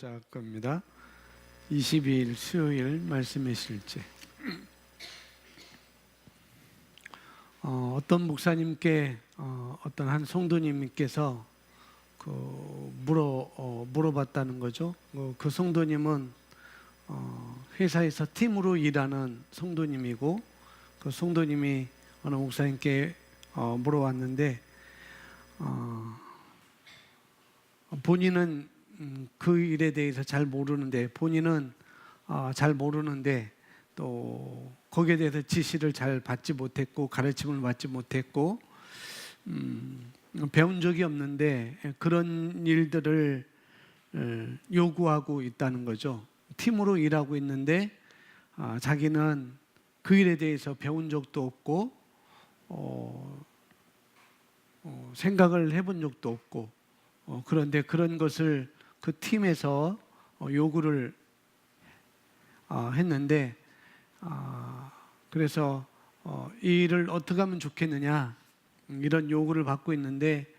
할 겁니다. 22일 수요일 말씀의 실제. 어떤 목사님께 어떤 한 성도님께서 물어봤다는 거죠. 그 성도님은 회사에서 팀으로 일하는 성도님이고, 그 성도님이 어느 목사님께 물어왔는데, 본인은 그 일에 대해서 잘 모르는데, 또 거기에 대해서 지시를 잘 받지 못했고 가르침을 받지 못했고 배운 적이 없는데 그런 일들을 요구하고 있다는 거죠. 팀으로 일하고 있는데 자기는 그 일에 대해서 배운 적도 없고 생각을 해본 적도 없고 그런데 그런 것을 그 팀에서 요구를 했는데 그래서 이 일을 어떻게 하면 좋겠느냐 이런 요구를 받고 있는데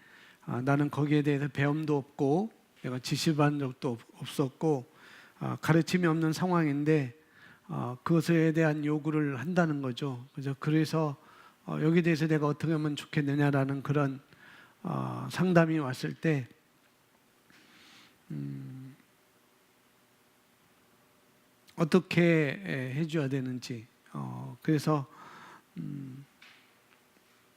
나는 거기에 대해서 배움도 없고 내가 지시받은 적도 없었고 가르침이 없는 상황인데 그것에 대한 요구를 한다는 거죠. 그래서 여기에 대해서 내가 어떻게 하면 좋겠느냐라는 그런 상담이 왔을 때 어떻게 해줘야 되는지 그래서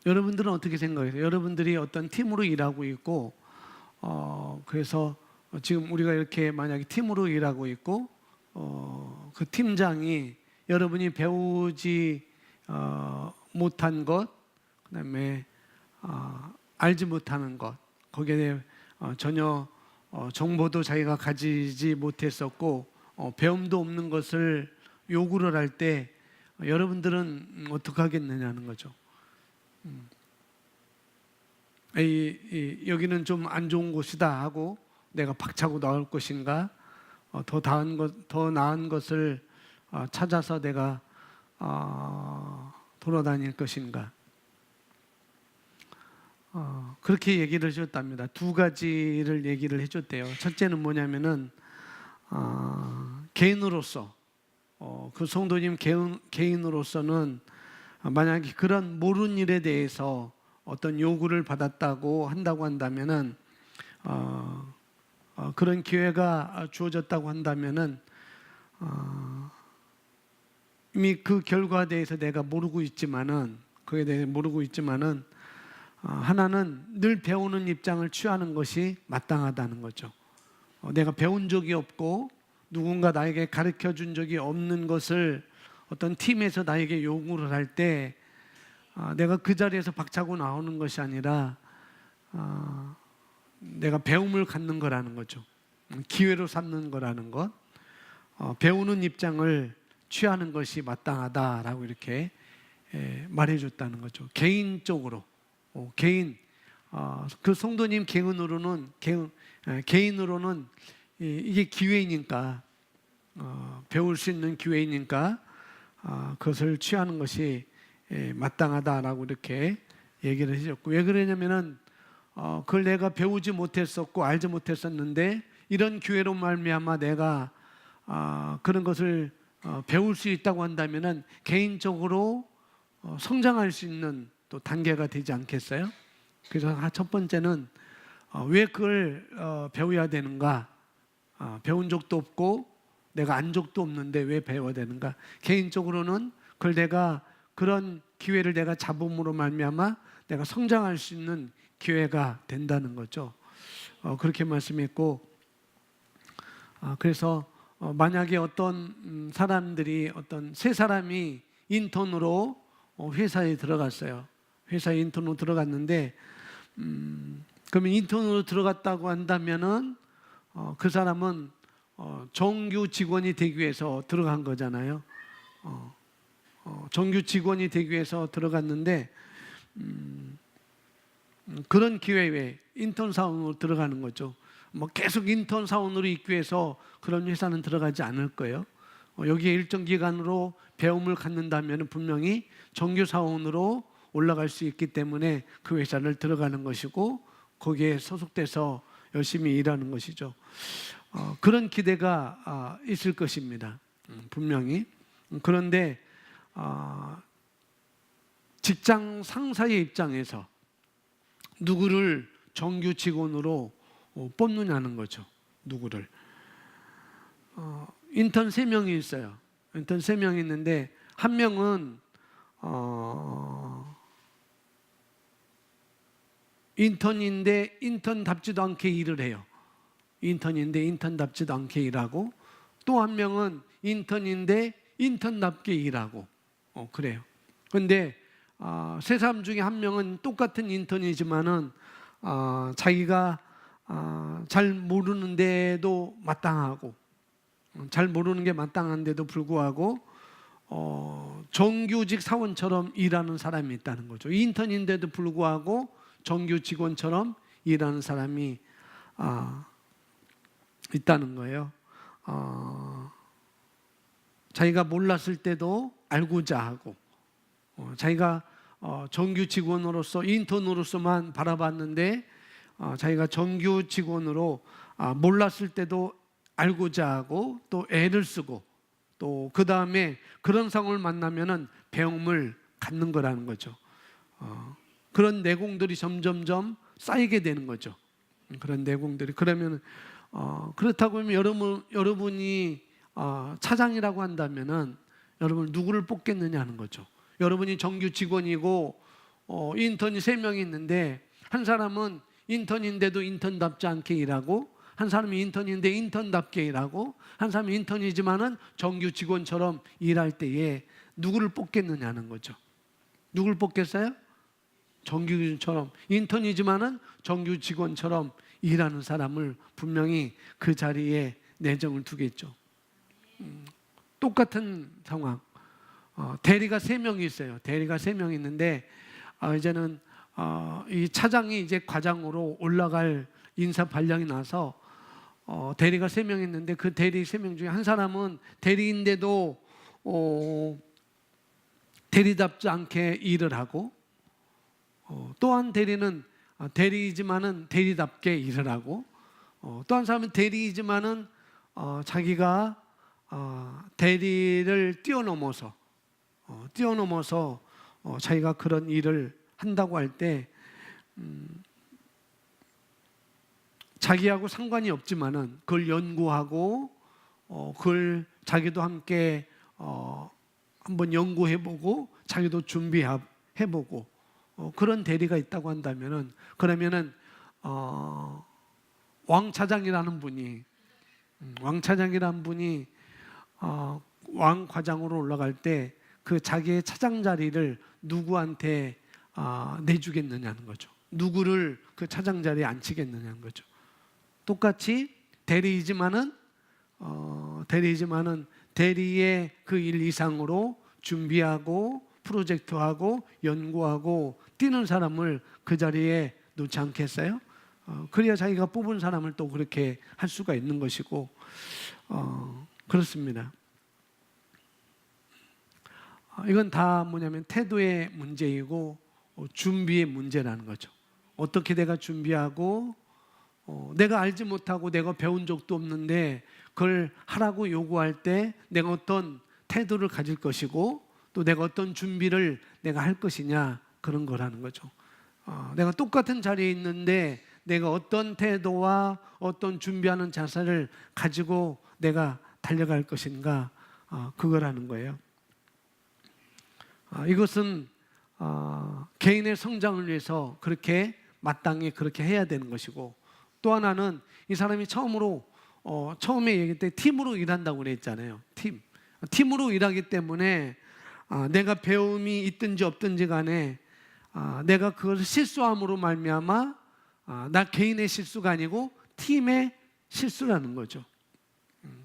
여러분들은 어떻게 생각해요? 여러분들이 어떤 팀으로 일하고 있고 그래서 지금 우리가 이렇게 만약에 팀으로 일하고 있고 그 팀장이 여러분이 배우지 못한 것, 그다음에 알지 못하는 것, 거기에 대해 전혀 정보도 자기가 가지지 못했었고 배움도 없는 것을 요구를 할 때 여러분들은 어떻게 하겠느냐는 거죠. 여기는 좀 안 좋은 곳이다 하고 내가 박차고 나올 것인가, 더 나은 것을 찾아서 내가 돌아다닐 것인가. 그렇게 얘기를 해줬답니다. 두 가지를 얘기를 해줬대요. 첫째는 뭐냐면은 개인으로서 그 성도님 개인으로서는 만약에 그런 모르는 일에 대해서 어떤 요구를 받았다고 한다고 한다면은 그런 기회가 주어졌다고 한다면은 이미 그 결과에 대해서 내가 모르고 있지만은 그에 대해 모르고 있지만은 하나는 늘 배우는 입장을 취하는 것이 마땅하다는 거죠. 내가 배운 적이 없고 누군가 나에게 가르쳐 준 적이 없는 것을 어떤 팀에서 나에게 요구를 할 때 내가 그 자리에서 박차고 나오는 것이 아니라 내가 배움을 갖는 거라는 거죠. 기회로 삼는 거라는 것, 배우는 입장을 취하는 것이 마땅하다라고 이렇게 말해줬다는 거죠. 개인적으로 그 성도님 개인으로는 이게 기회이니까 배울 수 있는 기회이니까 그것을 취하는 것이 마땅하다라고 이렇게 얘기를 해줬고, 왜 그러냐면은 그걸 내가 배우지 못했었고 알지 못했었는데 이런 기회로 말미암아 내가 그런 것을 배울 수 있다고 한다면은 개인적으로 성장할 수 있는 또 단계가 되지 않겠어요? 그래서 첫 번째는 왜 그걸 배워야 되는가? 배운 적도 없고 내가 안 적도 없는데 왜 배워야 되는가? 개인적으로는 그걸 내가 그런 기회를 내가 잡음으로 말미암아 내가 성장할 수 있는 기회가 된다는 거죠. 그렇게 말씀했고, 그래서 만약에 어떤 사람들이 어떤 세 사람이 인턴으로 회사에 들어갔어요. 회사에 인턴으로 들어갔는데 그러면 인턴으로 들어갔다고 한다면은 그 사람은 정규 직원이 되기 위해서 들어간 거잖아요. 정규 직원이 되기 위해서 들어갔는데 그런 기회에 인턴 사원으로 들어가는 거죠. 계속 인턴 사원으로 있기 위해서 그런 회사는 들어가지 않을 거예요. 여기에 일정 기간으로 배움을 갖는다면 분명히 정규 사원으로 올라갈 수 있기 때문에 그 회사를 들어가는 것이고 거기에 소속돼서 열심히 일하는 것이죠. 그런 기대가 있을 것입니다. 분명히. 그런데 직장 상사의 입장에서 누구를 정규 직원으로 뽑느냐는 거죠. 누구를. 인턴 3명이 있어요. 인턴 3명이 있는데 한 명은 인턴인데 인턴답지도 않게 일을 해요. 인턴인데 인턴답지도 않게 일하고, 또 한 명은 인턴인데 인턴답게 일하고, 그래요. 그런데 세 사람 중에 한 명은 똑같은 인턴이지만은 자기가 잘 모르는데도 마땅하고, 잘 모르는 게 마땅한데도 불구하고 정규직 사원처럼 일하는 사람이 있다는 거죠. 인턴인데도 불구하고 정규 직원처럼 일하는 사람이 있다는 거예요. 자기가 몰랐을 때도 알고자 하고, 자기가 정규 직원으로서 인턴으로서만 바라봤는데 자기가 정규 직원으로 몰랐을 때도 알고자 하고, 또 애를 쓰고, 또 그 다음에 그런 상황을 만나면은 배움을 갖는 거라는 거죠. 그런 내공들이 점점점 쌓이게 되는 거죠. 그런 내공들이. 그러면 그렇다고 하면 여러분이 차장이라고 한다면은 여러분 누구를 뽑겠느냐 하는 거죠. 여러분이 정규 직원이고 인턴이 3명이 있는데, 한 사람은 인턴인데도 인턴답지 않게 일하고, 한 사람이 인턴인데 인턴답게 일하고, 한 사람이 인턴이지만은 정규 직원처럼 일할 때에 누구를 뽑겠느냐는 거죠. 누구를 뽑겠어요? 정규 직원처럼, 인턴이지만은 정규 직원처럼 일하는 사람을 분명히 그 자리에 내정을 두겠죠. 똑같은 상황. 대리가 3명이 있어요. 대리가 3명이 있는데 이제는 이 차장이 이제 과장으로 올라갈 인사 발령이 나서 대리가 3명 있는데, 그 대리 3명 중에 한 사람은 대리인데도 대리답지 않게 일을 하고, 또 한 대리는 대리이지만은 대리답게 일을 하고, 또 한 사람은 대리이지만은 자기가 대리를 뛰어넘어서 자기가 그런 일을 한다고 할 때 자기하고 상관이 없지만은 그걸 연구하고 그걸 자기도 함께 한번 연구해보고 자기도 준비해보고 그런 대리가 있다고 한다면은, 그러면은 왕 차장이라는 분이 왕 과장으로 올라갈 때 그 자기의 차장 자리를 누구한테 내주겠느냐는 거죠. 누구를 그 차장 자리에 앉히겠느냐는 거죠. 똑같이 대리이지만은 대리의 그 일 이상으로 준비하고 프로젝트하고 연구하고 뛰는 사람을 그 자리에 놓지 않겠어요? 그래야 자기가 뽑은 사람을 또 그렇게 할 수가 있는 것이고, 그렇습니다. 이건 다 뭐냐면 태도의 문제이고 준비의 문제라는 거죠. 어떻게 내가 준비하고, 내가 알지 못하고 내가 배운 적도 없는데 그걸 하라고 요구할 때 내가 어떤 태도를 가질 것이고, 또 내가 어떤 준비를 내가 할 것이냐, 그런 거라는 거죠. 내가 똑같은 자리에 있는데 내가 어떤 태도와 어떤 준비하는 자세를 가지고 내가 달려갈 것인가, 그거라는 거예요. 이것은 개인의 성장을 위해서 그렇게 마땅히 그렇게 해야 되는 것이고, 또 하나는 이 사람이 처음에 얘기할 때 팀으로 일한다고 그랬잖아요. 팀으로 일하기 때문에 내가 배움이 있든지 없든지 간에 내가 그것을 실수함으로 말미암아 나 개인의 실수가 아니고 팀의 실수라는 거죠.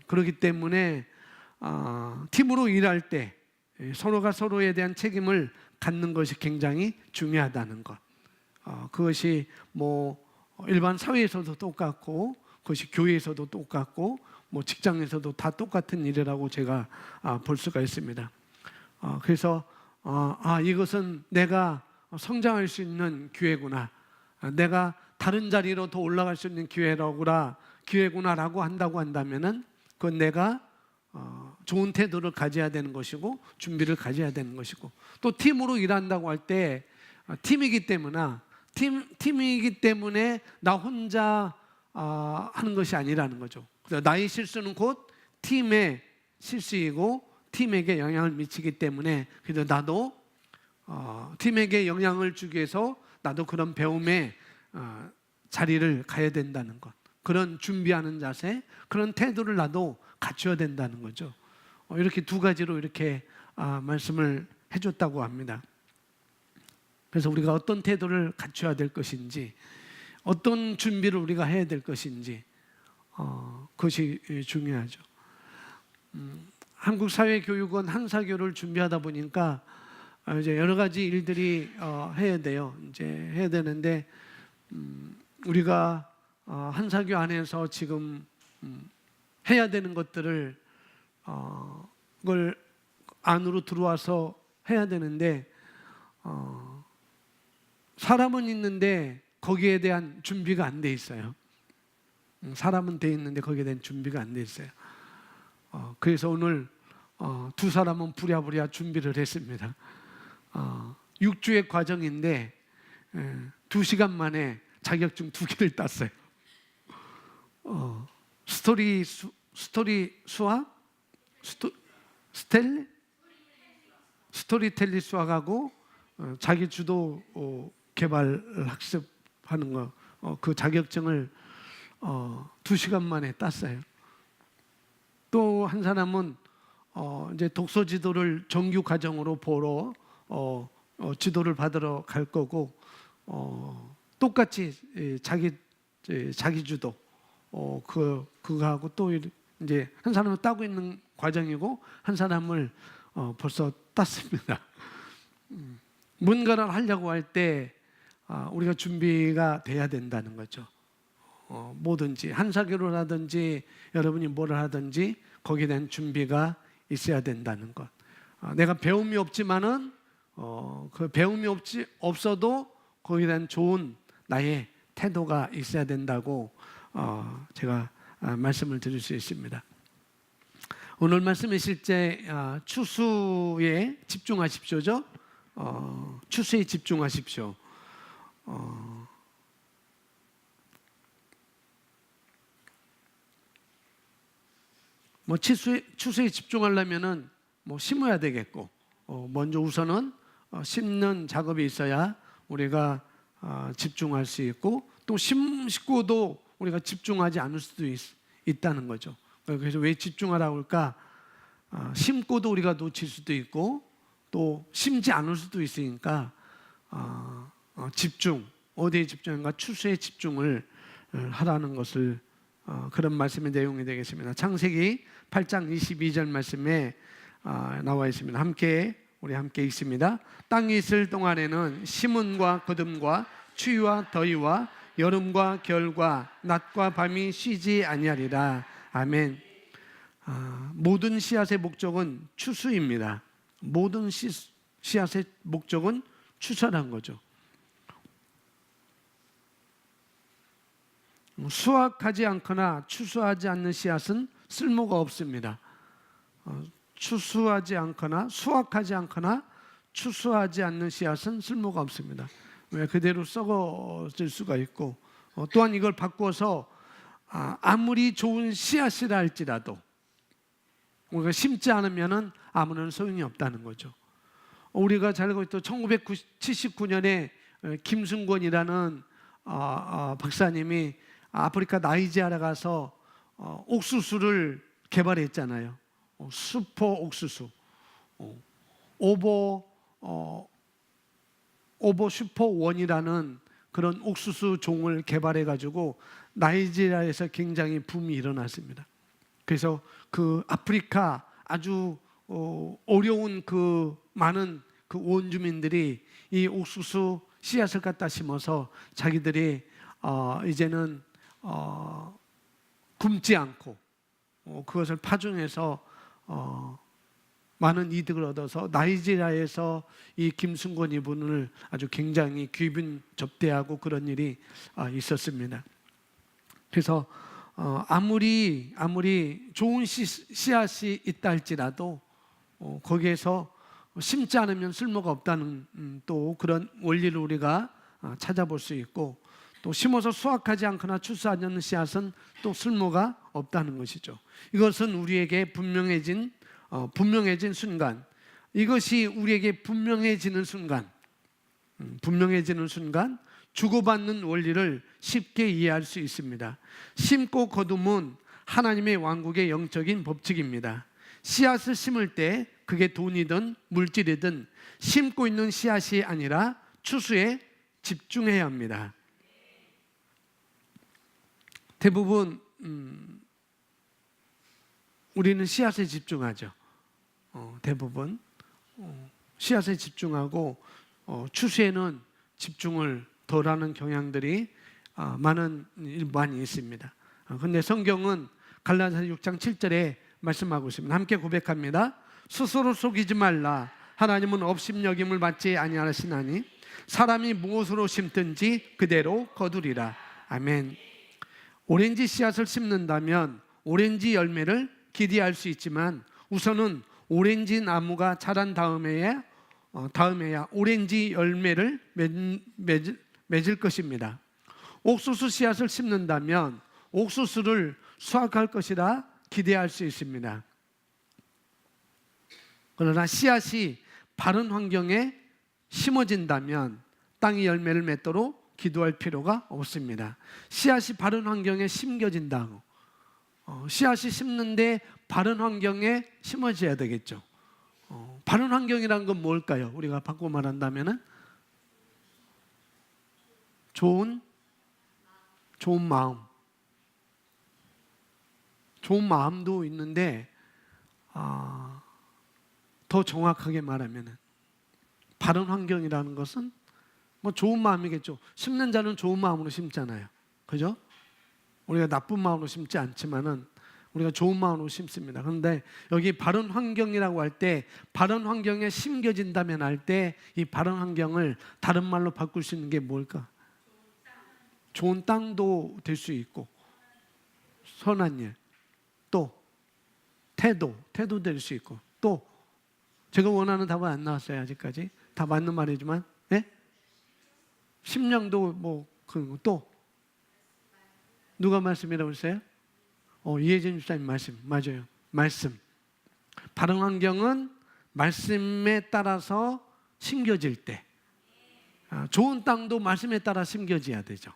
그렇기 때문에 팀으로 일할 때 서로가 서로에 대한 책임을 갖는 것이 굉장히 중요하다는 것. 그것이 뭐 일반 사회에서도 똑같고, 그것이 교회에서도 똑같고, 뭐 직장에서도 다 똑같은 일이라고 제가 볼 수가 있습니다. 그래서 이것은 내가 성장할 수 있는 기회구나, 내가 다른 자리로 더 올라갈 수 있는 기회라구나, 기회구나라고 한다고 한다면은 그건 내가 좋은 태도를 가져야 되는 것이고 준비를 가져야 되는 것이고, 또 팀으로 일한다고 할 때 팀이기 때문에 나 혼자 하는 것이 아니라는 거죠. 그래서 나의 실수는 곧 팀의 실수이고 팀에게 영향을 미치기 때문에, 그래서 나도 팀에게 영향을 주기 위해서 나도 그런 배움의 자리를 가야 된다는 것, 그런 준비하는 자세, 그런 태도를 나도 갖춰야 된다는 거죠. 이렇게 두 가지로 이렇게 말씀을 해줬다고 합니다. 그래서 우리가 어떤 태도를 갖춰야 될 것인지, 어떤 준비를 우리가 해야 될 것인지, 그것이 중요하죠. 한국 사회 교육은 한사교를 준비하다 보니까 이제 여러 가지 일들이 해야 돼요. 이제 해야 되는데, 우리가 한사교 안에서 지금 해야 되는 것들을 그걸 안으로 들어와서 해야 되는데, 사람은 있는데 거기에 대한 준비가 안 돼 있어요. 사람은 돼 있는데 거기에 대한 준비가 안 돼 있어요. 그래서 오늘 두 사람은 부랴부랴 준비를 했습니다. 6주의 과정인데 2시간 만에 자격증 2개를 땄어요. 스토리텔리 수학하고 자기 주도 개발 학습하는 거, 그 자격증을 2시간 만에 땄어요. 또 한 사람은 이제 독서 지도를 정규 과정으로 보러 지도를 받으러 갈 거고, 똑같이 자기 주도 그거하고, 또 이제 한 사람은 따고 있는 과정이고 한 사람을 벌써 땄습니다. 뭔가를 하려고 할 때 우리가 준비가 돼야 된다는 거죠. 뭐든지 한사교를 하든지 여러분이 뭐를 하든지 거기에 대한 준비가 있어야 된다는 것. 내가 배움이 없지만은 그 배움이 없어도 거기에 대한 좋은 나의 태도가 있어야 된다고 제가 말씀을 드릴 수 있습니다. 오늘 말씀의 실제 추수에 집중하십시오죠. 추수에 집중하십시오. 뭐 추수에 집중하려면은 뭐 심어야 되겠고, 먼저 우선은 심는 작업이 있어야 우리가 집중할 수 있고, 또 심고도 우리가 집중하지 않을 수도 있다는 거죠. 그래서 왜 집중하라고 할까? 심고도 우리가 놓칠 수도 있고 또 심지 않을 수도 있으니까 집중, 어디에 집중인가? 추수에 집중을 하라는 것을 그런 말씀의 내용이 되겠습니다. 창세기 8장 22절 말씀에 나와 있습니다. 우리 함께 읽습니다. 땅이 있을 동안에는 심음과 거둠과 추위와 더위와 여름과 겨울과 낮과 밤이 쉬지 아니하리라. 아멘. 모든 씨앗의 목적은 추수입니다. 모든 씨앗의 목적은 추수라는 거죠. 수확하지 않거나 추수하지 않는 씨앗은 쓸모가 없습니다. 수확하지 않거나 추수하지 않는 씨앗은 쓸모가 없습니다. 왜? 그대로 썩어질 수가 있고, 또한 이걸 바꿔서 아무리 좋은 씨앗이라 할지라도 우리가 심지 않으면 아무런 소용이 없다는 거죠. 우리가 잘 알고 있던 1979년에 김승권이라는 박사님이 아프리카 나이지리아 가서 옥수수를 개발했잖아요. 슈퍼 옥수수, 오보 슈퍼원이라는 그런 옥수수 종을 개발해 가지고 나이지리아에서 굉장히 붐이 일어났습니다. 그래서 그 아프리카 아주 어려운 그 많은 그 원주민들이 이 옥수수 씨앗을 갖다 심어서 자기들이 이제는 굶지 않고 그것을 파종해서 많은 이득을 얻어서 나이지리아에서 이 김승권 이분을 아주 굉장히 귀빈 접대하고 그런 일이 있었습니다. 그래서 아무리 좋은 씨앗이 있다 할지라도 거기에서 심지 않으면 쓸모가 없다는 또 그런 원리를 우리가 찾아볼 수 있고, 또 심어서 수확하지 않거나 추수하지 않는 씨앗은 또 쓸모가 없다는 것이죠. 이것은 우리에게 분명해진 순간, 이것이 우리에게 분명해지는 순간 주고받는 원리를 쉽게 이해할 수 있습니다. 심고 거둠은 하나님의 왕국의 영적인 법칙입니다. 씨앗을 심을 때 그게 돈이든 물질이든 심고 있는 씨앗이 아니라 추수에 집중해야 합니다. 대부분 우리는 씨앗에 집중하죠. 대부분 씨앗에 집중하고 추수에는 집중을 덜하는 경향들이 많이 있습니다. 그런데 성경은 갈라디아서 6장 7절에 말씀하고 있습니다. 함께 고백합니다. 스스로 속이지 말라. 하나님은 업신여김을 받지 아니하시나니 사람이 무엇으로 심든지 그대로 거두리라. 아멘. 오렌지 씨앗을 심는다면 오렌지 열매를 기대할 수 있지만 우선은 오렌지 나무가 자란 다음에야 오렌지 열매를 맺을 것입니다. 옥수수 씨앗을 심는다면 옥수수를 수확할 것이라 기대할 수 있습니다. 그러나 씨앗이 바른 환경에 심어진다면 땅이 열매를 맺도록 기도할 필요가 없습니다. 씨앗이 바른 환경에 심겨진다고, 씨앗이 심는데 바른 환경에 심어져야 되겠죠. 바른 환경이란 건 뭘까요? 우리가 바꿔 말한다면은 좋은 마음도 있는데 더 정확하게 말하면은 바른 환경이라는 것은 뭐 좋은 마음이겠죠. 심는 자는 좋은 마음으로 심잖아요. 그죠? 우리가 나쁜 마음으로 심지 않지만은 우리가 좋은 마음으로 심습니다. 그런데 여기 바른 환경이라고 할 때, 바른 환경에 심겨진다면 할 때 이 바른 환경을 다른 말로 바꿀 수 있는 게 뭘까? 좋은 땅도 될 수 있고, 선한 일, 또 태도 될 수 있고, 또 제가 원하는 답은 안 나왔어요. 아직까지 다 맞는 말이지만, 네? 심령도 뭐 또 누가 말씀이라고 했어요? 이혜진 집사님 말씀 맞아요. 말씀. 바른 환경은 말씀에 따라서 심겨질 때, 좋은 땅도 말씀에 따라 심겨져야 되죠.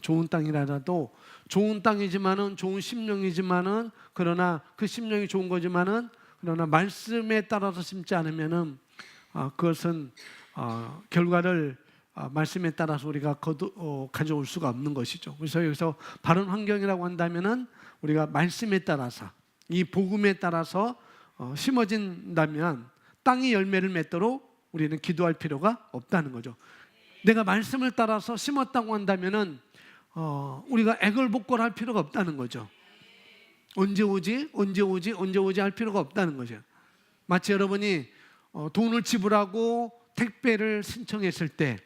좋은 땅이라도 좋은 땅이지만은 좋은 심령이지만은 그러나 그 심령이 좋은 거지만은 그러나 말씀에 따라서 심지 않으면은 그것은 결과를 말씀에 따라서 우리가 가져올 수가 없는 것이죠. 그래서 여기서 바른 환경이라고 한다면은 우리가 말씀에 따라서, 이 복음에 따라서 심어진다면 땅이 열매를 맺도록 우리는 기도할 필요가 없다는 거죠. 내가 말씀을 따라서 심었다고 한다면은 우리가 애걸복걸할 필요가 없다는 거죠. 언제 오지 할 필요가 없다는 거죠. 마치 여러분이 돈을 지불하고 택배를 신청했을 때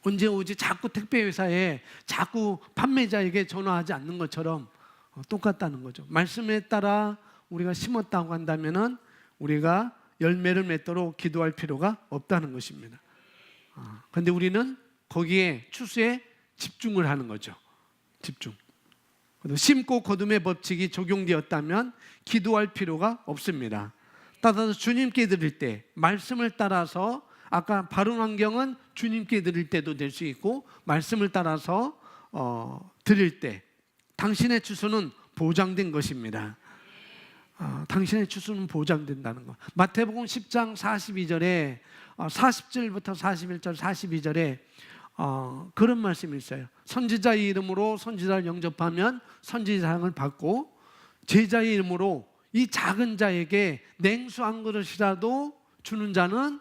언제 오지 자꾸 택배회사에 자꾸 판매자에게 전화하지 않는 것처럼 똑같다는 거죠. 말씀에 따라 우리가 심었다고 한다면은 우리가 열매를 맺도록 기도할 필요가 없다는 것입니다. 그런데 우리는 거기에 추수에 집중을 하는 거죠. 집중. 심고 거둠의 법칙이 적용되었다면 기도할 필요가 없습니다. 따라서 주님께 드릴 때 말씀을 따라서, 아까 바른 환경은 주님께 드릴 때도 될 수 있고 말씀을 따라서 드릴 때 당신의 추수는 보장된 것입니다. 당신의 추수는 보장된다는 것. 마태복음 10장 42절에 40절부터 41절 42절에 그런 말씀이 있어요. 선지자의 이름으로 선지자를 영접하면 선지자상을 받고 제자의 이름으로 이 작은 자에게 냉수 한 그릇이라도 주는 자는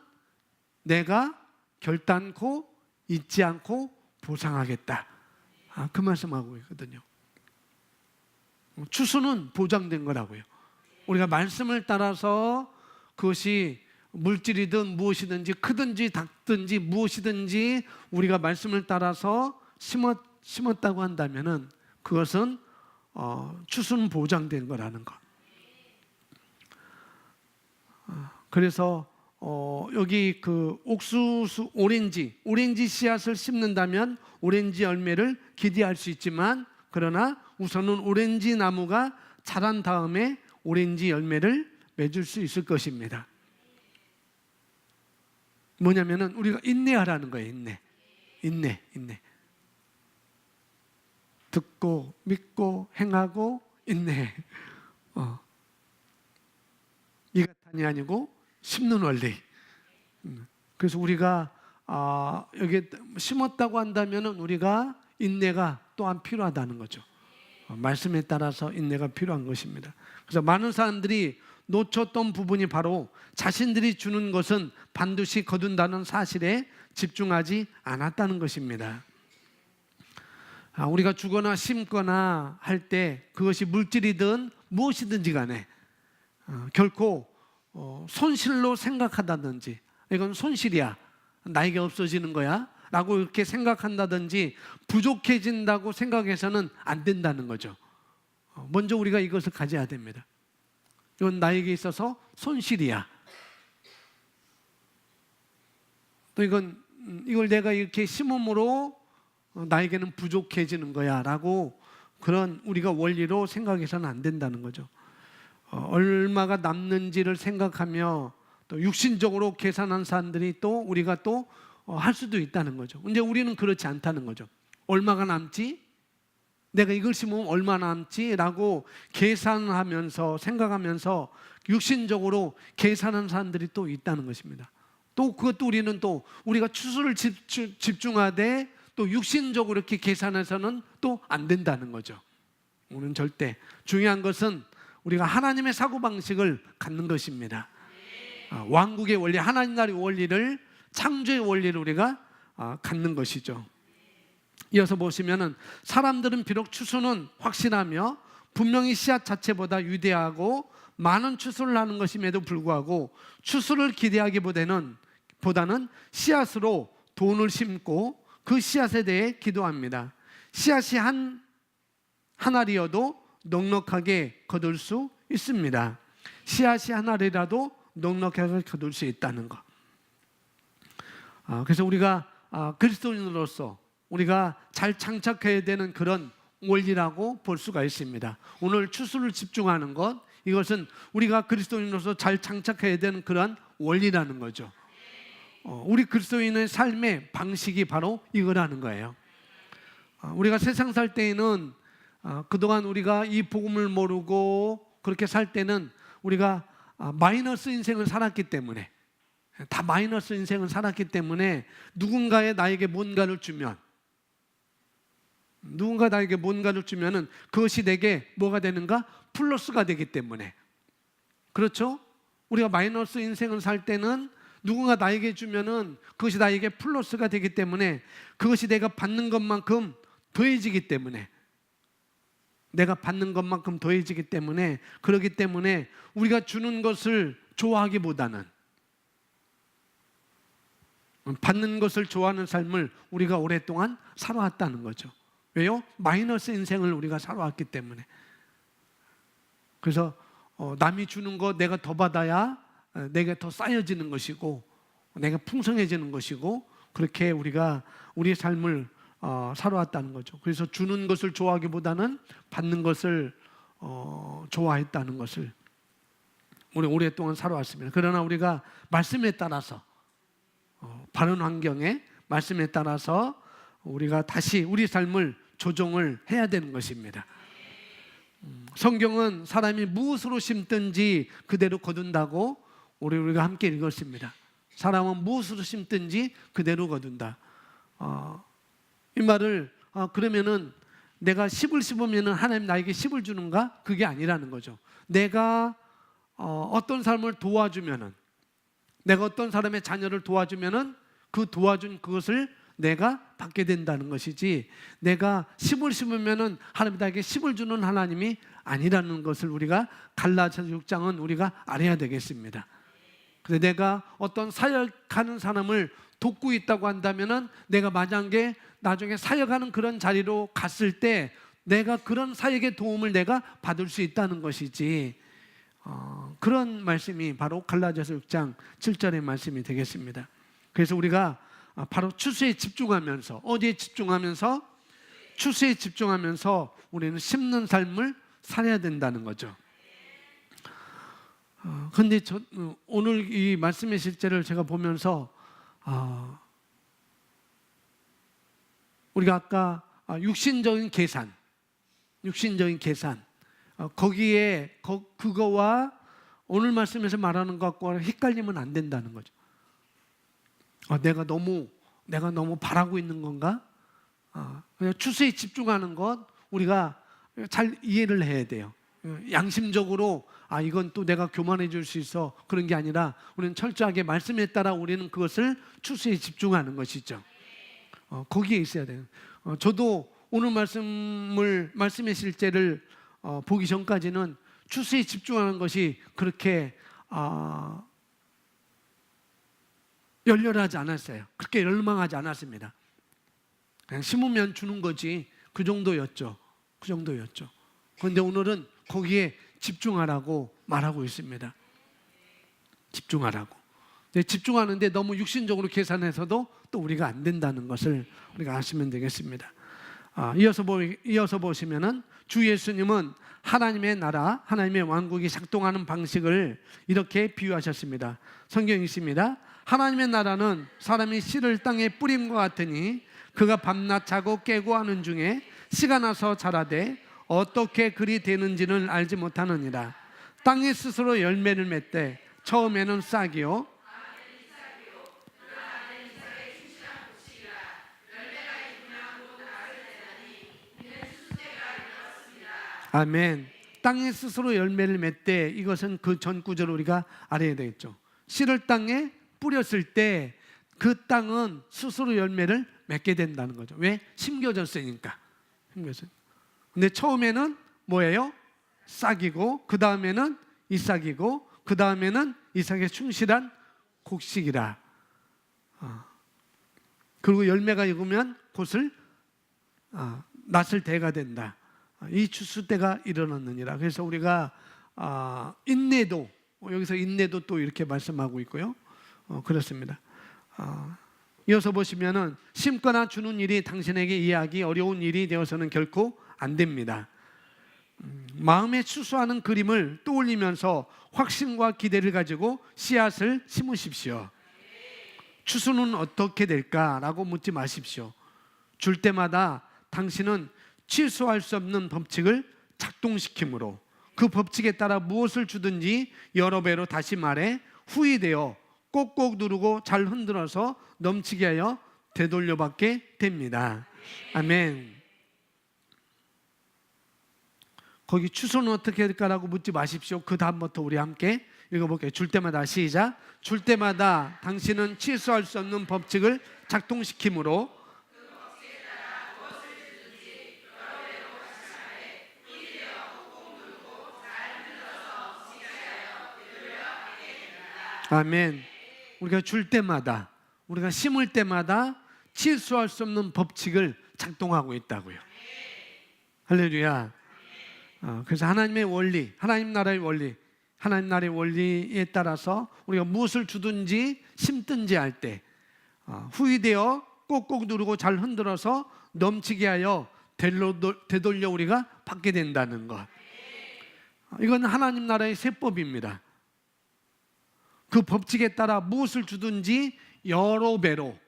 내가 결단코 잊지 않고 보상하겠다. 그 말씀하고 있거든요. 추수는 보장된 거라고요. 우리가 말씀을 따라서 그것이 물질이든 무엇이든지 크든지 작든지 무엇이든지 우리가 말씀을 따라서 심었다고 한다면은 그것은 추수는 보장된 거라는 것. 그래서 여기 그 옥수수 오렌지 씨앗을 심는다면 오렌지 열매를 기대할 수 있지만, 그러나 우선은 오렌지 나무가 자란 다음에 오렌지 열매를 맺을 수 있을 것입니다. 뭐냐면은 우리가 인내하라는 거예요. 인내. 듣고 믿고 행하고 인내. 이가탄이 아니고 심는 원리. 그래서 우리가 여기 심었다고 한다면은 우리가 인내가 또한 필요하다는 거죠. 말씀에 따라서 인내가 필요한 것입니다. 그래서 많은 사람들이 놓쳤던 부분이 바로 자신들이 주는 것은 반드시 거둔다는 사실에 집중하지 않았다는 것입니다. 우리가 주거나 심거나 할 때 그것이 물질이든 무엇이든지 간에 결코 손실로 생각한다든지, 이건 손실이야, 나에게 없어지는 거야 라고 이렇게 생각한다든지 부족해진다고 생각해서는 안 된다는 거죠. 먼저 우리가 이것을 가져야 됩니다. 이건 나에게 있어서 손실이야. 또 이걸 내가 이렇게 심음으로 나에게는 부족해지는 거야 라고, 그런 우리가 원리로 생각해서는 안 된다는 거죠. 얼마가 남는지를 생각하며 또 육신적으로 계산한 사람들이 또 우리가 또 할 수도 있다는 거죠. 근데 우리는 그렇지 않다는 거죠. 얼마가 남지? 내가 이걸 심으면 얼마 남지? 라고 계산하면서 생각하면서 육신적으로 계산하는 사람들이 또 있다는 것입니다. 또 그것도 우리는 또 우리가 추수를 집중하되 또 육신적으로 이렇게 계산해서는 또 안 된다는 거죠. 우리는 절대, 중요한 것은 우리가 하나님의 사고방식을 갖는 것입니다. 왕국의 원리, 하나님 나라의 원리를, 창조의 원리를 우리가 갖는 것이죠. 이어서 보시면은 사람들은 비록 추수는 확신하며 분명히 씨앗 자체보다 위대하고 많은 추수를 하는 것임에도 불구하고 추수를 기대하기보다는 씨앗으로 돈을 심고 그 씨앗에 대해 기도합니다. 씨앗이 한 알이어도 넉넉하게 거둘 수 있습니다. 씨앗이 한 알이라도 넉넉하게 거둘 수 있다는 것. 그래서 우리가 그리스도인으로서 우리가 잘 장착해야 되는 그런 원리라고 볼 수가 있습니다. 오늘 추수를 집중하는 것, 이것은 우리가 그리스도인으로서 잘 장착해야 되는 그런 원리라는 거죠. 우리 그리스도인의 삶의 방식이 바로 이거라는 거예요. 우리가 세상 살 때에는 그동안 우리가 이 복음을 모르고 그렇게 살 때는 우리가 마이너스 인생을 살았기 때문에, 다 마이너스 인생을 살았기 때문에 누군가 나에게 뭔가를 주면은 그것이 내게 뭐가 되는가? 플러스가 되기 때문에. 그렇죠? 우리가 마이너스 인생을 살 때는 누군가 나에게 주면은 그것이 나에게 플러스가 되기 때문에, 그것이 내가 받는 것만큼 더해지기 때문에, 그렇기 때문에 우리가 주는 것을 좋아하기보다는 받는 것을 좋아하는 삶을 우리가 오랫동안 살아왔다는 거죠. 왜요? 마이너스 인생을 우리가 살아왔기 때문에. 그래서 남이 주는 거 내가 더 받아야 내가 더 쌓여지는 것이고 내가 풍성해지는 것이고, 그렇게 우리가 우리의 삶을 살아왔다는 거죠. 그래서 주는 것을 좋아하기보다는 받는 것을 좋아했다는 것을 우리 오랫동안 살아왔습니다. 그러나 우리가 말씀에 따라서, 바른 환경에 말씀에 따라서 우리가 다시 우리 삶을 조정을 해야 되는 것입니다. 성경은 사람이 무엇으로 심든지 그대로 거둔다고 우리가 함께 읽었습니다. 사람은 무엇으로 심든지 그대로 거둔다. 이 말을 그러면은 내가 10을 심으면은 하나님 나에게 10을 주는가? 그게 아니라는 거죠. 내가 어떤 사람을 도와주면은, 내가 어떤 사람의 자녀를 도와주면은 그 도와준 그것을 내가 받게 된다는 것이지, 내가 10을 심으면은 하나님 나에게 10을 주는 하나님이 아니라는 것을 우리가 갈라디아서 6장은 우리가 알아야 되겠습니다. 그래서 내가 어떤 사역하는 사람을 돕고 있다고 한다면은 내가 만약에 나중에 사역하는 그런 자리로 갔을 때 내가 그런 사역의 도움을 내가 받을 수 있다는 것이지, 그런 말씀이 바로 갈라디아서 6장 7절의 말씀이 되겠습니다. 그래서 우리가 바로 추수에 집중하면서, 어디에 집중하면서? 추수에 집중하면서 우리는 심는 삶을 살아야 된다는 거죠. 그런데 오늘 이 말씀의 실제를 제가 보면서 우리가 아까 육신적인 계산 거기에 그거와 오늘 말씀에서 말하는 것과 헷갈리면 안 된다는 거죠. 내가 너무 바라고 있는 건가? 그냥 추수에 집중하는 것 우리가 잘 이해를 해야 돼요. 양심적으로 이건 또 내가 교만해 줄 수 있어, 그런 게 아니라 우리는 철저하게 말씀에 따라 우리는 그것을 추수에 집중하는 것이죠. 거기에 있어야 돼요. 저도 오늘 말씀의 실제를 보기 전까지는 추수에 집중하는 것이 그렇게 열렬하지 않았어요. 그렇게 열망하지 않았습니다. 그냥 심으면 주는 거지, 그 정도였죠. 그런데 오늘은 거기에 집중하라고 말하고 있습니다. 집중하라고. 근데 집중하는데 너무 육신적으로 계산해서도 또 우리가 안 된다는 것을 우리가 아시면 되겠습니다. 이어서 보시면은 주 예수님은 하나님의 나라, 하나님의 왕국이 작동하는 방식을 이렇게 비유하셨습니다. 성경에 있습니다. 하나님의 나라는 사람이 씨를 땅에 뿌림과 같으니 그가 밤낮 자고 깨고 하는 중에 씨가 나서 자라되 어떻게 그리 되는지는 알지 못하느니라. 땅이 스스로 열매를 맺되 처음에는 싹이요, 아멘. 땅이 스스로 열매를 맺되, 이것은 그 전 구절을 우리가 알아야 되겠죠. 씨를 땅에 뿌렸을 때 그 땅은 스스로 열매를 맺게 된다는 거죠. 왜? 심겨졌으니까. 근데 처음에는 뭐예요? 싹이고, 그 다음에는 이삭이고, 그 다음에는 이삭에 충실한 곡식이라. 그리고 열매가 익으면 곧을 낫을 때가 된다. 이 추수 때가 일어났느니라. 그래서 우리가 인내도, 여기서 인내도 또 이렇게 말씀하고 있고요. 그렇습니다. 이어서 보시면은 심거나 주는 일이 당신에게 이해하기 어려운 일이 되어서는 결코 안 됩니다. 마음에 추수하는 그림을 떠올리면서 확신과 기대를 가지고 씨앗을 심으십시오. 추수는 어떻게 될까라고 묻지 마십시오. 줄 때마다 당신은 취소할 수 없는 법칙을 작동시키므로 그 법칙에 따라 무엇을 주든지 여러 배로, 다시 말해 후히되어 꼭꼭 누르고 잘 흔들어서 넘치게 하여 되돌려받게 됩니다. 아멘. 거기 추수는 어떻게 될까라고 묻지 마십시오. 그 다음부터 우리 함께 읽어볼게요. 줄 때마다, 시작. 줄 때마다 당신은 취소할 수 없는 법칙을 작동시키므로 아멘. 우리가 줄 때마다, 우리가 심을 때마다 취소할 수 없는 법칙을 작동하고 있다고요. 할렐루야. 그래서 하나님의 원리, 하나님 나라의 원리, 하나님 나라의 원리에 따라서 우리가 무엇을 주든지 심든지 할 때 후히되어 꼭꼭 누르고 잘 흔들어서 넘치게 하여 되돌려 우리가 받게 된다는 것. 이건 하나님 나라의 세법입니다. 그 법칙에 따라 무엇을 주든지 여러 배로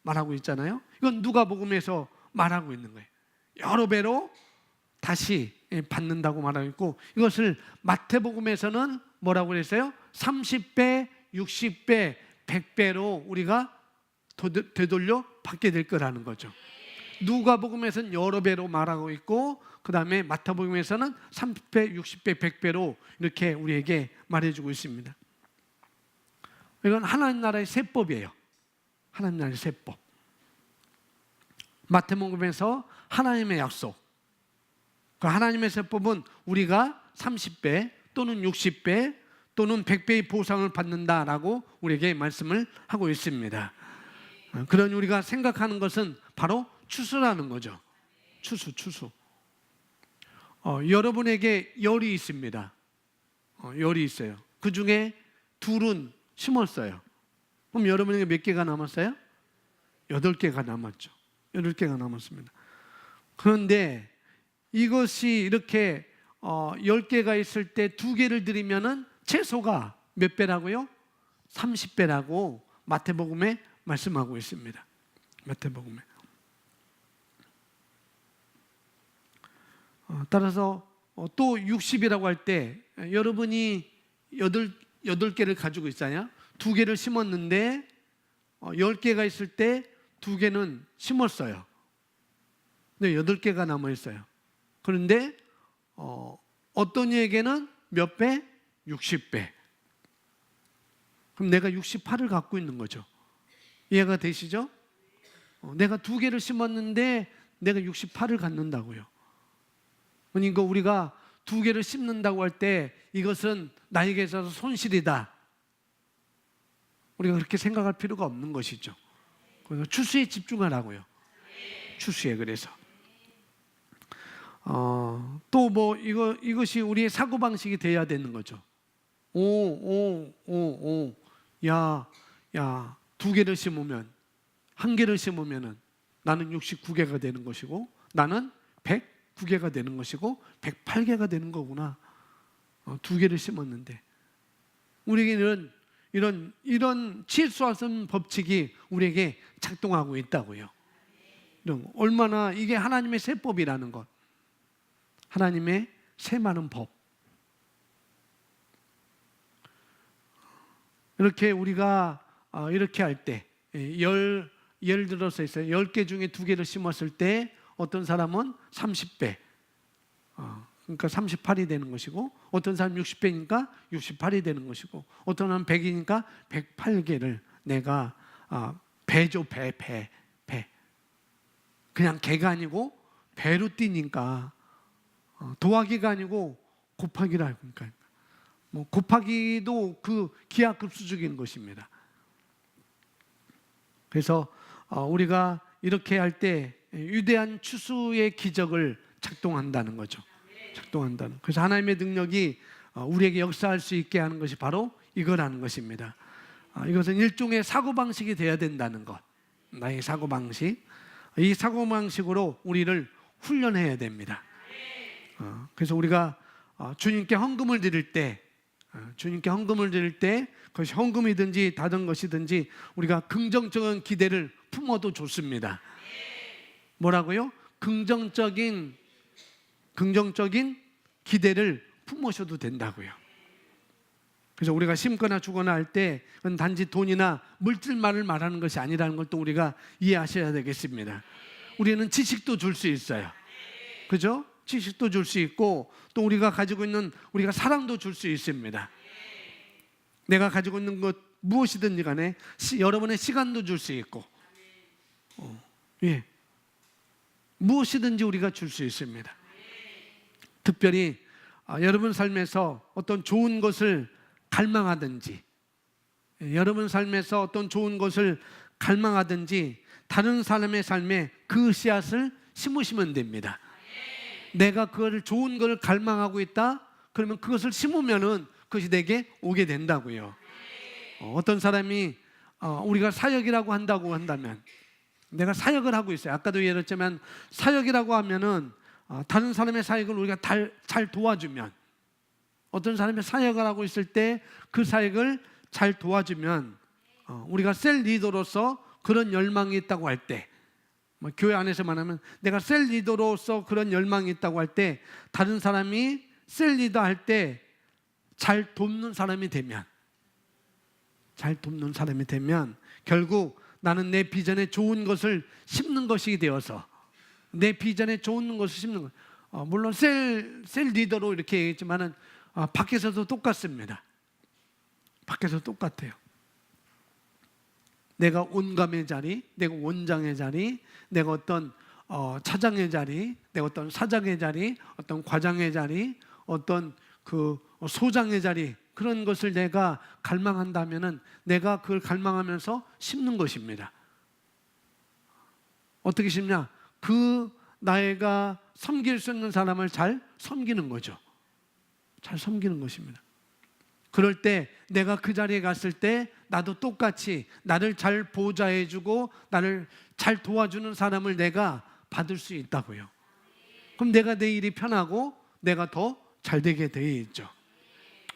말하고 있잖아요. 이건 누가복음에서 말하고 있는 거예요. 여러 배로 다시 받는다고 말하고 있고, 이것을 마태복음에서는 뭐라고 그랬어요? 30배, 60배, 100배로 우리가 되돌려 받게 될 거라는 거죠. 누가복음에서는 여러 배로 말하고 있고, 그 다음에 마태복음에서는 30배, 60배, 100배로 이렇게 우리에게 말해주고 있습니다. 이건 하나님 나라의 세법이에요. 하나님 나라의 세법. 마태복음에서 하나님의 약속, 그 하나님의 세법은 우리가 30배 또는 60배 또는 100배의 보상을 받는다라고 우리에게 말씀을 하고 있습니다. 그러니 우리가 생각하는 것은 바로 추수라는 거죠. 추수. 여러분에게 열이 있습니다. 열이 있어요. 그 중에 둘은 심었어요. 그럼 여러분에게 몇 개가 남았어요? 8개가 남았죠. 8개가 남았습니다. 그런데 이것이 이렇게 10개가 있을 때 2개를 드리면은 채소가 몇 배라고요? 30배라고 마태복음에 말씀하고 있습니다. 마태복음에. 따라서 또 60이라고 할 때 여러분이 8개를 가지고 있어요. 2개를 심었는데 10개가 있을 때 2개는 심었어요. 근데 8개가 남아 있어요. 그런데 어떤 이에게는 몇 배? 60배. 그럼 내가 68을 갖고 있는 거죠. 이해가 되시죠? 내가 2개를 심었는데 내가 68을 갖는다고요. 그러니까 우리가 2개를 심는다고 할 때 이것은 나에게 있어서 손실이다. 우리가 그렇게 생각할 필요가 없는 것이죠. 그래서 추수에 집중하라고요. 추수에. 그래서 또 뭐 이것이 우리의 사고 방식이 돼야 되는 거죠. 야, 2개를 심으면 1개를 심으면은 나는 69개가 되는 것이고 나는 109개가 되는 것이고 108개가 되는 거구나. 2개를 심었는데 우리에게는 이런 치수화선 법칙이 우리에게 작동하고 있다고요. 얼마나 이게 하나님의 세법이라는 것, 하나님의 세 많은 법. 이렇게 우리가 이렇게 할 때 예를 들어서 있어요. 10개 중에 2개를 심었을 때 어떤 사람은 30배, 그러니까 38이 되는 것이고, 어떤 사람은 60배니까 68이 되는 것이고, 어떤 사람은 100이니까 108개를 내가 배죠. 배. 그냥 개가 아니고 배로 뛰니까 더하기가 아니고 곱하기라 하니까 뭐 곱하기도 그 기하급수적인 것입니다. 그래서 우리가 이렇게 할 때 위대한 추수의 기적을 작동한다는 거죠. 작동한다는. 그래서 하나님의 능력이 우리에게 역사할 수 있게 하는 것이 바로 이거라는 것입니다. 이것은 일종의 사고방식이 되어야 된다는 것. 나의 사고방식. 이 사고방식으로 우리를 훈련해야 됩니다. 그래서 우리가 주님께 헌금을 드릴 때 그것이 헌금이든지 다른 것이든지 우리가 긍정적인 기대를 품어도 좋습니다. 뭐라고요? 긍정적인 기대를 품으셔도 된다고요. 그래서 우리가 심거나 주거나 할 때 그건 단지 돈이나 물질만을 말하는 것이 아니라는 걸 또 우리가 이해하셔야 되겠습니다. 우리는 지식도 줄 수 있어요. 그죠? 지식도 줄 수 있고 또 우리가 가지고 있는 우리가 사랑도 줄 수 있습니다. 내가 가지고 있는 것 무엇이든지 간에 여러분의 시간도 줄 수 있고 무엇이든지 우리가 줄 수 있습니다. 특별히 여러분 삶에서 어떤 좋은 것을 갈망하든지 여러분 삶에서 어떤 좋은 것을 갈망하든지 다른 사람의 삶에 그 씨앗을 심으시면 됩니다. 내가 그거를 좋은 것을 갈망하고 있다? 그러면 그것을 심으면은 그것이 내게 오게 된다고요. 어떤 사람이 우리가 사역이라고 한다면 내가 사역을 하고 있어요. 아까도 얘기했지만 사역이라고 하면은 다른 사람의 사역을 우리가 잘 도와주면 어떤 사람이 사역을 하고 있을 때 그 사역을 잘 도와주면 우리가 셀 리더로서 그런 열망이 있다고 할 때 뭐 교회 안에서 말하면 내가 셀 리더로서 그런 열망이 있다고 할 때 다른 사람이 셀 리더 할 때 잘 돕는 사람이 되면 결국 나는 내 비전에 좋은 것을 심는 것이 되어서 내 비전에 좋은 것을 심는 것. 물론 셀 리더로 이렇게 얘기했지만은 밖에서도 똑같습니다. 밖에서 똑같아요. 내가 온감의 자리, 내가 원장의 자리, 내가 어떤 차장의 자리, 내가 어떤 사장의 자리, 어떤 과장의 자리, 어떤 그 소장의 자리, 그런 것을 내가 갈망한다면은 내가 그걸 갈망하면서 심는 것입니다. 어떻게 심냐? 나이가 섬길 수 있는 사람을 잘 섬기는 거죠. 잘 섬기는 것입니다. 그럴 때 내가 그 자리에 갔을 때 나도 똑같이 나를 잘 보좌해주고 나를 잘 도와주는 사람을 내가 받을 수 있다고요. 그럼 내가 내 일이 편하고 내가 더 잘 되게 되어 있죠.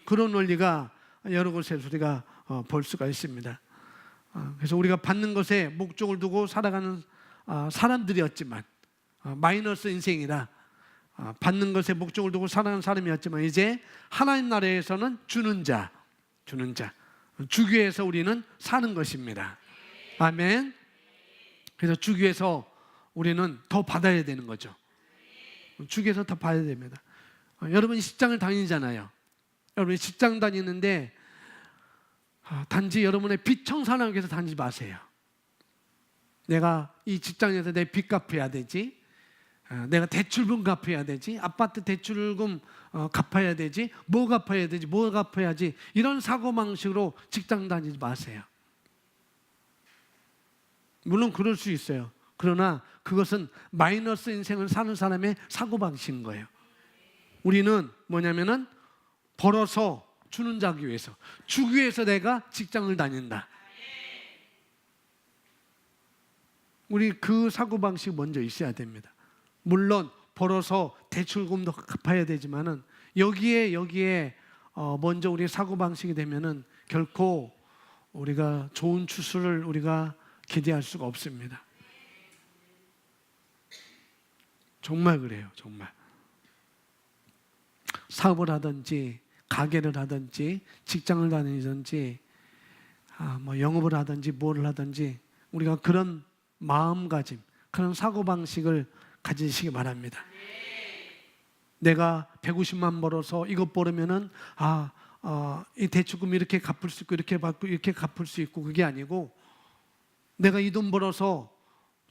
그런 원리가 여러 곳에서 우리가 볼 수가 있습니다. 그래서 우리가 받는 것에 목적을 두고 살아가는 사람들이었지만, 마이너스 인생이라 받는 것에 목적을 두고 살아가는 사람이었지만, 이제 하나님 나라에서는 주는 자, 주기에서 우리는 사는 것입니다. 아멘. 그래서 주기에서 우리는 더 받아야 되는 거죠. 주기에서 더 받아야 됩니다. 여러분이 직장을 다니잖아요. 여러분이 직장 다니는데 단지 여러분의 빚 청산하기 위해서 다니지 마세요. 내가 이 직장에서 내 빚 갚아야 되지, 내가 대출금 갚아야 되지, 아파트 대출금 갚아야 되지, 뭐 갚아야 되지, 뭐 갚아야지, 이런 사고방식으로 직장 다니지 마세요. 물론 그럴 수 있어요. 그러나 그것은 마이너스 인생을 사는 사람의 사고방식인 거예요. 우리는 뭐냐면은 벌어서 주는 자기 위해서, 주기 위해서 내가 직장을 다닌다. 우리 그 사고방식 먼저 있어야 됩니다. 물론 벌어서 대출금도 갚아야 되지만은 여기에 먼저 우리 사고방식이 되면은 결코 우리가 좋은 추수를 우리가 기대할 수가 없습니다. 정말 그래요. 정말 사업을 하든지 가게를 하든지 직장을 다니든지 뭐 영업을 하든지 뭐를 하든지 우리가 그런 마음가짐, 그런 사고방식을 가지시기 바랍니다. 내가 150만 벌어서 이것 벌으면은 이 대출금 이렇게 갚을 수 있고 이렇게 받고 이렇게 갚을 수 있고, 그게 아니고 내가 이 돈 벌어서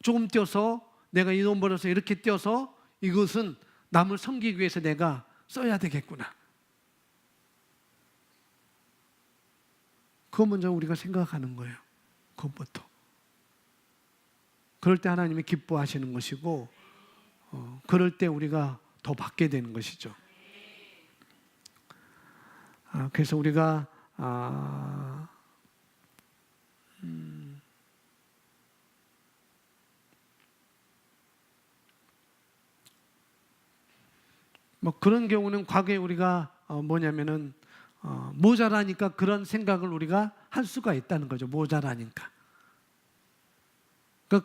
조금 떼어서 내가 이 돈 벌어서 이렇게 떼어서 이것은 남을 섬기기 위해서 내가 써야 되겠구나. 그거 먼저 우리가 생각하는 거예요. 그것부터. 그럴 때 하나님이 기뻐하시는 것이고, 그럴 때 우리가 더 받게 되는 것이죠. 그래서 우리가 뭐 그런 경우는 과거에 우리가 뭐냐면은 모자라니까 그런 생각을 우리가 할 수가 있다는 거죠. 모자라니까.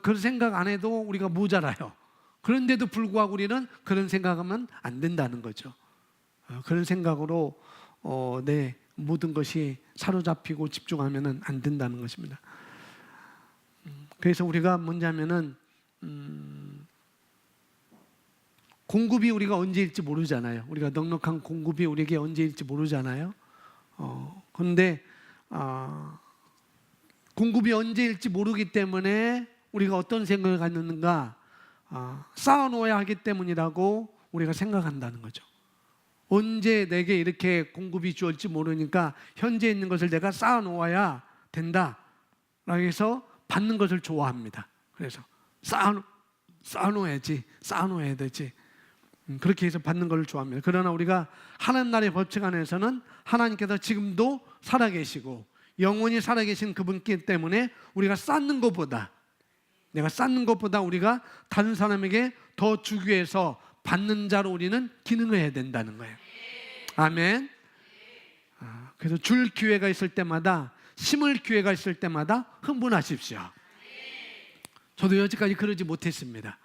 그런 생각 안 해도 우리가 모자라요. 그런데도 불구하고 우리는 그런 생각하면 안 된다는 거죠. 그런 생각으로 내 모든 것이 사로잡히고 집중하면 안 된다는 것입니다. 그래서 우리가 뭐냐면은 공급이 우리가 언제일지 모르잖아요. 우리가 넉넉한 공급이 우리에게 언제일지 모르잖아요. 그런데 공급이 언제일지 모르기 때문에 우리가 어떤 생각을 갖는가, 쌓아놓아야 하기 때문이라고 우리가 생각한다는 거죠. 언제 내게 이렇게 공급이 주어질지 모르니까 현재 있는 것을 내가 쌓아놓아야 된다 라고 해서 받는 것을 좋아합니다. 그래서 쌓아놓아야 되지. 그렇게 해서 받는 것을 좋아합니다. 그러나 우리가 하나님 나라의 법칙 안에서는 하나님께서 지금도 살아계시고 영원히 살아계신 그분께 때문에 우리가 내가 쌓는 것보다 우리가 다른 사람에게 더 주기 위해서 받는 자로 우리는 기능을 해야 된다는 거예요. 아멘. 그래서 줄 기회가 있을 때마다, 심을 기회가 있을 때마다 흥분하십시오. 저도 여지까지 그러지 못했습니다.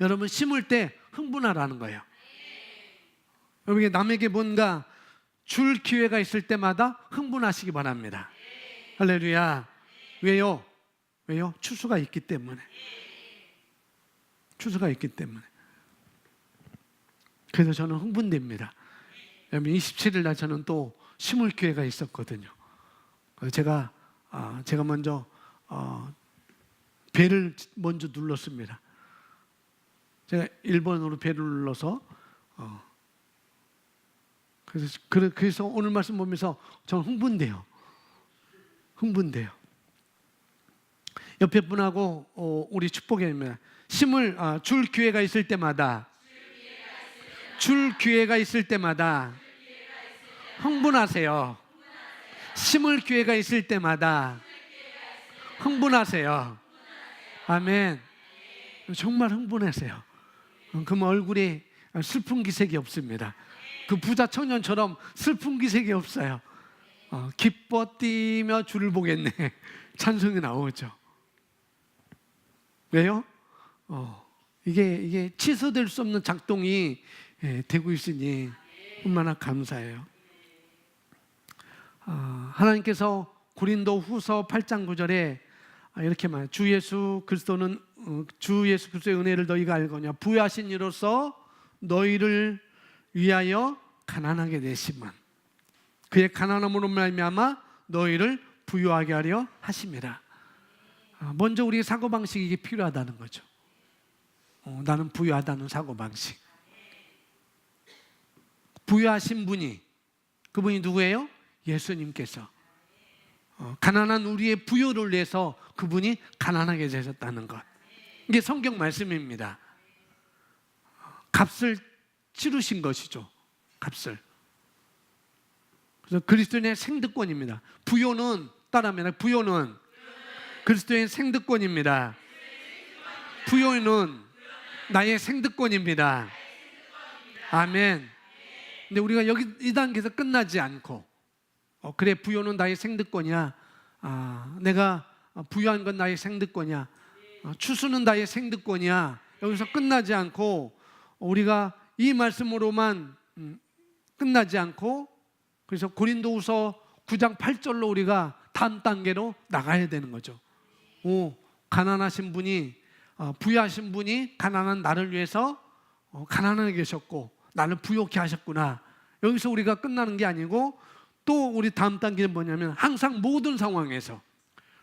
여러분, 심을 때 흥분하라는 거예요. 여러분이 남에게 뭔가 줄 기회가 있을 때마다 흥분하시기 바랍니다. 할렐루야. 왜요? 추수가 있기 때문에. 그래서 저는 흥분됩니다. 여러분, 27일 날 저는 또 심을 기회가 있었거든요. 제가 먼저 배를 먼저 눌렀습니다. 제가 1번으로 배를 눌러서 그래서 오늘 말씀 보면서 저는 흥분돼요. 옆에 분하고 우리 축복입니다. 심을 줄 기회가 있을 때마다 흥분하세요. 심을 기회가 있을 때마다 흥분하세요. 아멘. 정말 흥분하세요. 그럼 얼굴에 슬픈 기색이 없습니다. 그 부자 청년처럼 슬픈 기색이 없어요. 기뻐 뛰며 주를 보겠네. 찬송이 나오죠. 왜요? 이게 취소될 수 없는 작동이 되고 있으니 얼마나 감사해요. 하나님께서 고린도 후서 8장 9절에 이렇게 말해요. 주 예수 그리스도의 은혜를 너희가 알거냐. 부유하신 이로써 너희를 위하여 가난하게 되심은 그의 가난함으로 말미암아 너희를 부유하게 하려 하심이라. 먼저 우리의 사고방식이 이게 필요하다는 거죠. 나는 부유하다는 사고방식. 부유하신 분이, 그분이 누구예요? 예수님께서. 가난한 우리의 부유를 위해서 그분이 가난하게 되셨다는 것. 이게 성경 말씀입니다. 값을 치르신 것이죠. 값을. 그래서 그리스도인의 생득권입니다. 부요는 따라합니다. 부요는 그리스도의 생득권입니다. 부요는 나의 생득권입니다. 아멘. 근데 우리가 여기 이 단계에서 끝나지 않고 그래 부요는 나의 생득권이야. 내가 부유한 건 나의 생득권이야. 추수는 나의 생득권이야. 여기서 끝나지 않고 우리가 이 말씀으로만 끝나지 않고 그래서 고린도후서 9장 8절로 우리가 다음 단계로 나가야 되는 거죠. 가난하신 분이 부유하신 분이 가난한 나를 위해서 가난하게 계셨고 나를 부유케 하셨구나. 여기서 우리가 끝나는 게 아니고 또 우리 다음 단계는 뭐냐면 항상 모든 상황에서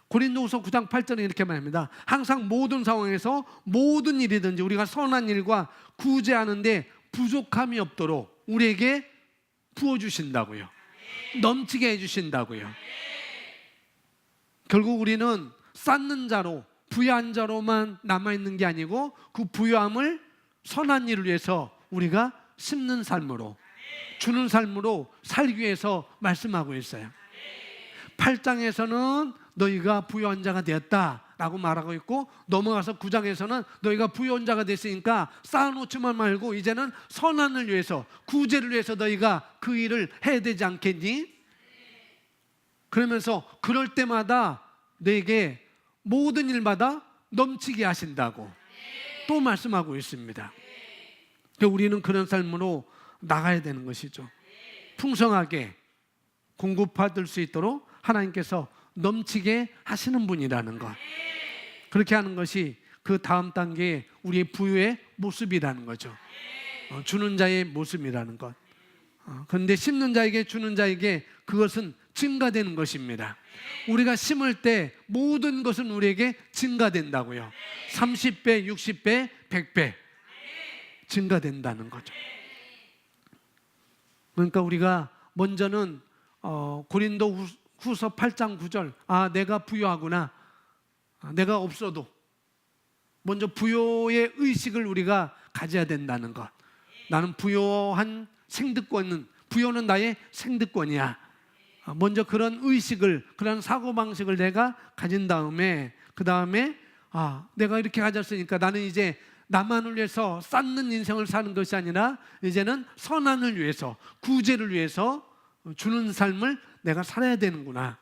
고린도후서 9장 8절에 이렇게 말합니다. 항상 모든 상황에서 모든 일이든지 우리가 선한 일과 구제하는데 부족함이 없도록 우리에게 부어주신다고요. 넘치게 해주신다고요. 결국 우리는 쌓는 자로 부유한 자로만 남아있는 게 아니고 그 부유함을 선한 일을 위해서 우리가 심는 삶으로 주는 삶으로 살기 위해서 말씀하고 있어요. 8장에서는 너희가 부유한 자가 되었다라고 말하고 있고 넘어가서 9장에서는 너희가 부유한 자가 됐으니까 쌓아놓지만 말고 이제는 선한을 위해서 구제를 위해서 너희가 그 일을 해야 되지 않겠니? 그러면서 그럴 때마다 너에게 모든 일마다 넘치게 하신다고 또 말씀하고 있습니다. 우리는 그런 삶으로 나가야 되는 것이죠. 풍성하게 공급받을 수 있도록 하나님께서 넘치게 하시는 분이라는 것. 그렇게 하는 것이 그 다음 단계의 우리의 부유의 모습이라는 거죠. 주는 자의 모습이라는 것. 그런데 심는 자에게 주는 자에게 그것은 증가되는 것입니다. 우리가 심을 때 모든 것은 우리에게 증가된다고요. 30배, 60배, 100배 증가된다는 거죠. 그러니까 우리가 먼저는 고린도 후서 8장 9절 내가 부유하구나. 내가 없어도 먼저 부요의 의식을 우리가 가져야 된다는 것. 나는 부요한 생득권은 부요는 나의 생득권이야. 먼저 그런 의식을 그런 사고방식을 내가 가진 다음에 그 다음에 내가 이렇게 가졌으니까 나는 이제 나만을 위해서 쌓는 인생을 사는 것이 아니라 이제는 선한을 위해서 구제를 위해서 주는 삶을 내가 살아야 되는구나.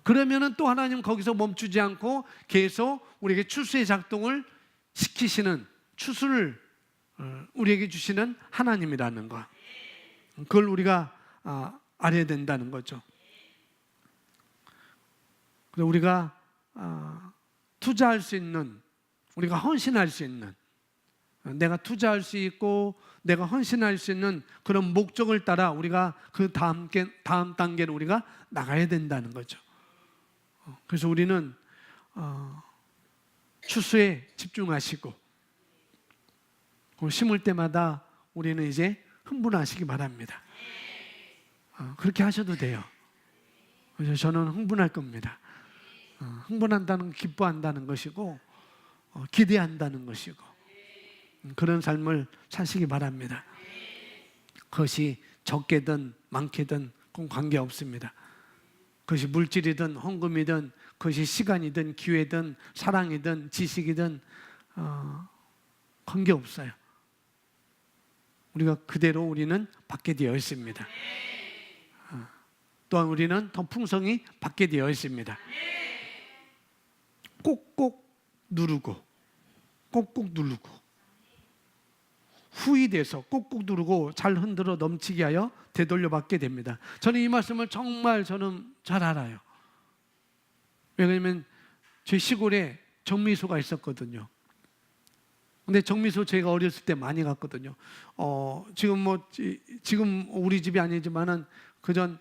그러면은 또 하나님 거기서 멈추지 않고 계속 우리에게 추수의 작동을 시키시는 추수를 우리에게 주시는 하나님이라는 것. 그걸 우리가 알아야 된다는 거죠. 그래서 우리가 투자할 수 있는 우리가 헌신할 수 있는 내가 투자할 수 있고 내가 헌신할 수 있는 그런 목적을 따라 우리가 그 다음 단계로 우리가 나가야 된다는 거죠. 그래서 우리는 추수에 집중하시고 심을 때마다 우리는 이제 흥분하시기 바랍니다. 그렇게 하셔도 돼요. 그래서 저는 흥분할 겁니다. 흥분한다는 건 기뻐한다는 것이고 기대한다는 것이고, 그런 삶을 사시기 바랍니다. 그것이 적게든 많게든 그건 관계없습니다. 그것이 물질이든 헌금이든, 그것이 시간이든 기회든 사랑이든 지식이든 관계없어요. 우리가 그대로 우리는 받게 되어 있습니다. 또한 우리는 더 풍성히 받게 되어 있습니다. 꼭꼭 누르고 후이 돼서 꼭꼭 누르고 잘 흔들어 넘치게 하여 되돌려 받게 됩니다. 저는 이 말씀을 정말 잘 알아요. 왜냐하면 제 시골에 정미소가 있었거든요. 근데 정미소 제가 어렸을 때 많이 갔거든요. 지금 우리 집이 아니지만은 그전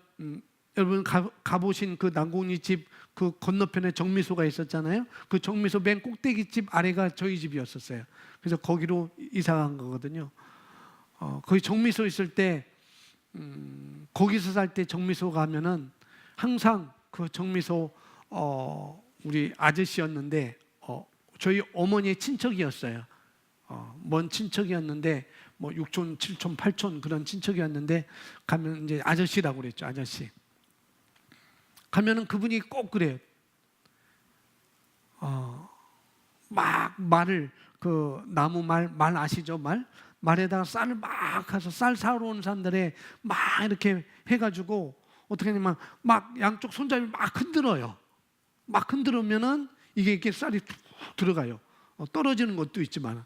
여러분 가보신 그 남궁이 집 그 건너편에 정미소가 있었잖아요. 그 정미소 맨 꼭대기 집 아래가 저희 집이었었어요. 그래서 거기로 이사 간 거거든요. 거기 정미소 있을 때 거기서 살 때 정미소 가면은 항상 그 정미소 우리 아저씨였는데 저희 어머니의 친척이었어요. 먼 친척이었는데 뭐 6촌, 7촌, 8촌 그런 친척이었는데 가면 이제 아저씨라고 그랬죠. 아저씨. 가면은 그분이 꼭 그래요. 막 말을 그 나무 말 아시죠? 말에다가 쌀을 막 가서 쌀 사러 온 사람들에 막 이렇게 해가지고 어떻게 하냐면 막 양쪽 손잡이 막 흔들어요. 막 흔들으면은 이게 이렇게 쌀이 툭 들어가요. 떨어지는 것도 있지만.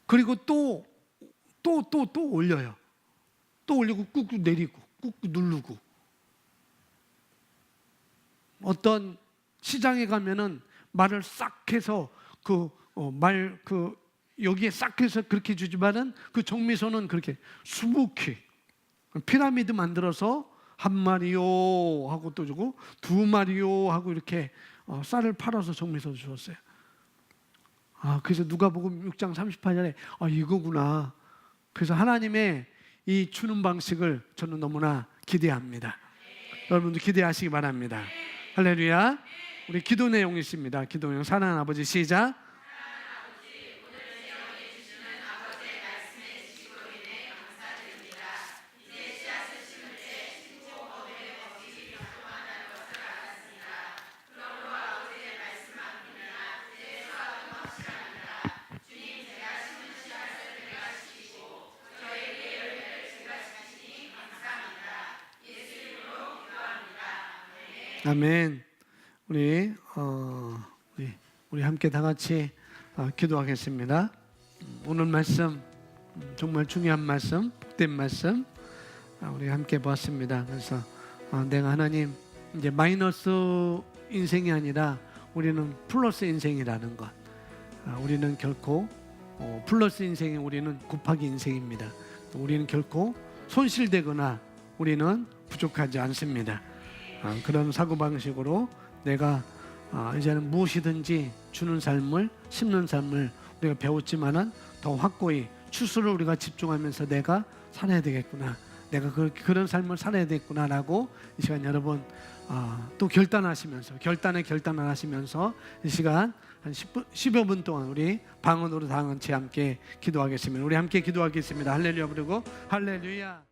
그리고 또 올려요. 또 올리고 꾹꾹 내리고 꾹꾹 누르고. 어떤 시장에 가면은 말을 싹 해서 여기에 싹 해서 그렇게 주지만은 그 정미소는 그렇게 수북히 피라미드 만들어서 한 마리요 하고 또 주고 두 마리요 하고 이렇게 쌀을 팔아서 정미소 주었어요. 그래서 누가복음 6장 38절에 이거구나. 그래서 하나님의 이 주는 방식을 저는 너무나 기대합니다. 여러분도 기대하시기 바랍니다. 할렐루야. 우리 기도 내용이 있습니다. 기도 내용 사랑하는 아버지 시작. 아멘. 우리 함께 다 같이 기도하겠습니다. 오늘 말씀 정말 중요한 말씀, 복된 말씀 우리 함께 보았습니다. 그래서 내가 하나님 이제 마이너스 인생이 아니라 우리는 플러스 인생이라는 것. 우리는 결코 플러스 인생이 우리는 곱하기 인생입니다. 우리는 결코 손실되거나 우리는 부족하지 않습니다. 그런 사고방식으로 내가 이제는 무엇이든지 주는 삶을 심는 삶을 우리가 배웠지만은 더 확고히 추수를 우리가 집중하면서 내가 살아야 되겠구나, 내가 그런 삶을 살아야 되겠구나라고 이 시간 여러분 또 결단하시면서 결단을 하시면서 이 시간 한 10여 분 동안 우리 방언으로 다 같이 함께 기도하겠습니다. 우리 함께 기도하겠습니다. 할렐루야 부르고 할렐루야.